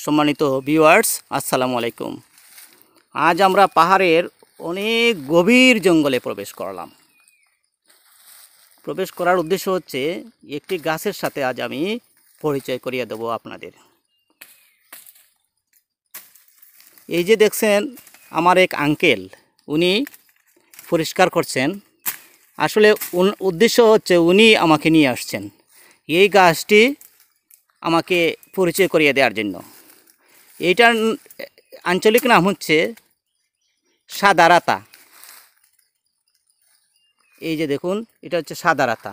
সম্মানিত ভিউয়ার্স, আসসালামু আলাইকুম। আজ আমরা পাহাড়ের অনেক গভীর জঙ্গলে প্রবেশ করলাম। প্রবেশ করার উদ্দেশ্য হচ্ছে একটি গাছের সাথে আজ আমি পরিচয় করিয়ে দেব আপনাদের। এই যে দেখছেন আমার এক আঙ্কেল, উনি পরিষ্কার করছেন। আসলে উদ্দেশ্য হচ্ছে উনি আমাকে নিয়ে আসছেন এই গাছটি আমাকে পরিচয় করিয়ে দেওয়ার জন্য। এইটার আঞ্চলিক নাম হচ্ছে সাদারাতা। এই যে দেখুন, এটা হচ্ছে সাদারাতা।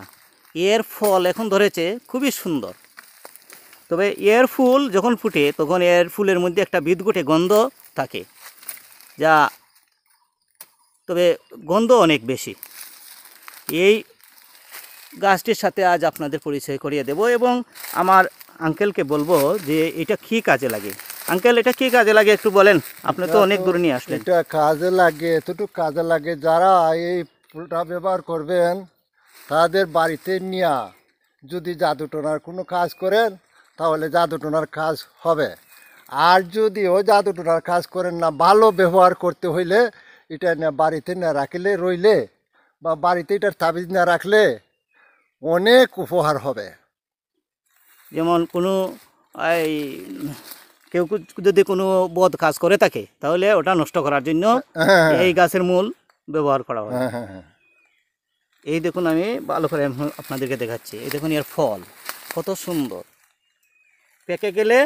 এর ফল এখন ধরেছে, খুবই সুন্দর। তবে এর ফুল যখন ফুটে তখন এর ফুলের মধ্যে একটা বিদঘুটে গন্ধ থাকে, যা তবে গন্ধ অনেক বেশি। এই গাছটির সাথে আজ আপনাদের পরিচয় করিয়ে দেব এবং আমার আঙ্কেলকে বলবো যে এটা কী কাজে লাগে। আঙ্কেল, এটা কী কাজে লাগে একটু বলেন, আপনি তো অনেক দূরে নিয়ে আসলেন। এটা কাজে লাগে, এতটুকু কাজে লাগে, যারা এই ফুলটা ব্যবহার করবেন তাদের বাড়িতে নিয়ে যদি জাদুটোনার কোনো কাজ করেন তাহলে জাদুটোনার কাজ হবে। আর যদি ওই জাদুটোনার কাজ করেন না, ভালো ব্যবহার করতে হইলে এটা না বাড়িতে না রাখলে, রইলে বা বাড়িতে এটার তাবিজ না রাখলে অনেক উপহার হবে। যেমন কোনো এই কেউ যদি কোনো বদ কাজ করে থাকে তাহলে ওটা নষ্ট করার জন্য এই গাছের মূল ব্যবহার করা হয়। এই দেখুন, আমি ভালো করে আপনাদেরকে দেখাচ্ছি। এই দেখুন এর ফল কত সুন্দর, পেকে গেলে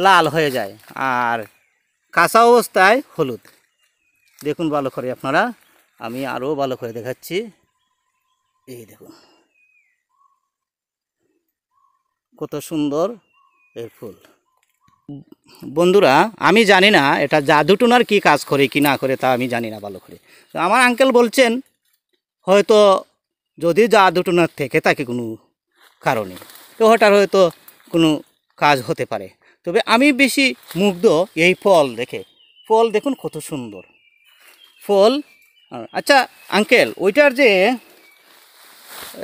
লাল হয়ে যায় আর কাঁচা অবস্থায় হলুদ। দেখুন ভালো করে আপনারা, আমি আরও ভালো করে দেখাচ্ছি। এই দেখুন কত সুন্দর এর ফুল। বন্ধুরা, আমি জানি না এটা জাদুটোনার কি কাজ করে কি না করে, তা আমি জানি না ভালো করে। আমার আঙ্কেল বলছেন হয়তো যদি জাদুটোনার থেকে থাকে কোনো কারণে, তো হঠাৎ হয়তো কোনো কাজ হতে পারে। তবে আমি বেশি মুগ্ধ এই ফল দেখে। ফল দেখুন কত সুন্দর ফল। আচ্ছা আঙ্কেল, ওইটার যে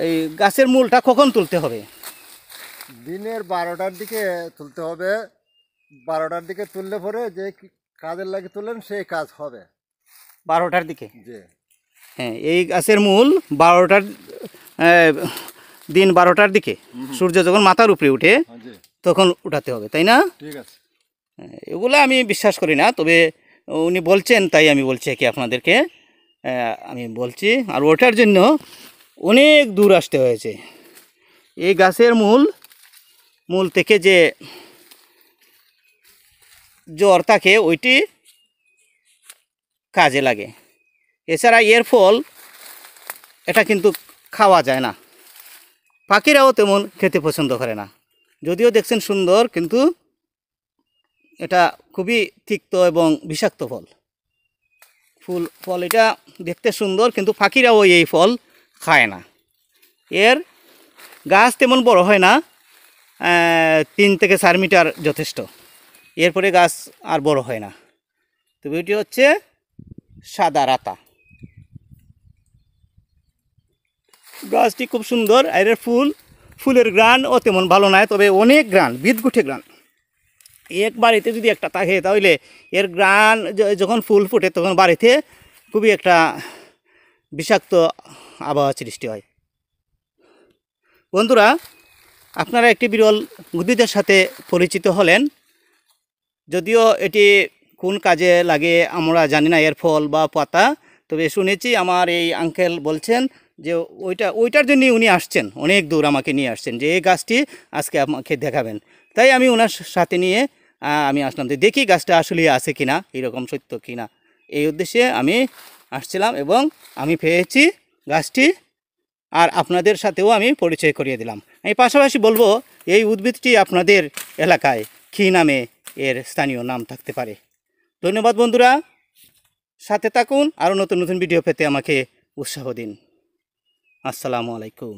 এই গাছের মূলটা কখন তুলতে হবে? দিনের 12টার দিকে তুলতে হবে। 12টার দিকে তুললে পরে যে কাজের লাগে তুলেন সেই কাজ হবে 12টার দিকে। যে হ্যাঁ, এই গাছের মূল 12টার দিন 12টার দিকে সূর্য যখন মাথার উপরে উঠে তখন উঠাতে হবে, তাই না? ঠিক আছে। এগুলো আমি বিশ্বাস করি না, তবে উনি বলছেন তাই আমি বলছি কি আপনাদেরকে। আমি বলছি, আর ওটার জন্য অনেক দূর আসতে হয়েছে। এই গাছের মূল থেকে যে জ্বর থাকে ওইটি কাজে লাগে। এছাড়া এর ফল এটা কিন্তু খাওয়া যায় না, পাখিরাও তেমন খেতে পছন্দ করে না। যদিও দেখছেন সুন্দর, কিন্তু এটা খুবই তিক্ত এবং বিষাক্ত ফল এটা দেখতে সুন্দর, কিন্তু পাখিরাও এই ফল খায় না। এর গাছ তেমন বড় হয় না, 3 থেকে 4 মিটার যথেষ্ট। এরপরে গাছ আর বড় হয় না। তবে এটি হচ্ছে সাদারাতা। গাছটি খুব সুন্দর। আর এর ফুলের গ্রানও তেমন ভালো নয়, তবে অনেক গ্রান, বিদঘুটে গ্রান। এক বাড়িতে যদি একটা থাকে তাহলে এর গ্রান যখন ফুল ফুটে তখন বাড়িতে খুবই একটা বিষাক্ত আবহাওয়া সৃষ্টি হয়। বন্ধুরা, আপনারা একটি বিরল উদ্ভিদের সাথে পরিচিত হলেন। যদিও এটি কোন কাজে লাগে আমরা জানি না, এর ফল বা পাতা। তবে শুনেছি আমার এই আঙ্কেল বলছেন যে ওইটার জন্যই উনি আসছেন, অনেক দূর আমাকে নিয়ে আসছেন, যে এই গাছটি আজকে আমাকে দেখাবেন। তাই আমি ওনার সাথে নিয়ে আমি আসলাম, যে দেখি গাছটা আসলে আছে কিনা, এরকম সত্য কিনা। এই উদ্দেশ্যে আমি আসছিলাম এবং আমি পেয়েছি গাছটি, আর আপনাদের সাথেও আমি পরিচয় করিয়ে দিলাম। আমি পাশাপাশি বলবো এই উদ্ভিদটি আপনাদের এলাকায় কী নামে এর স্থানীয় নাম থাকতে পারে। ধন্যবাদ বন্ধুরা, সাথে থাকুন, আরও নতুন নতুন ভিডিও পেতে আমাকে উৎসাহ দিন। আসসালামু আলাইকুম।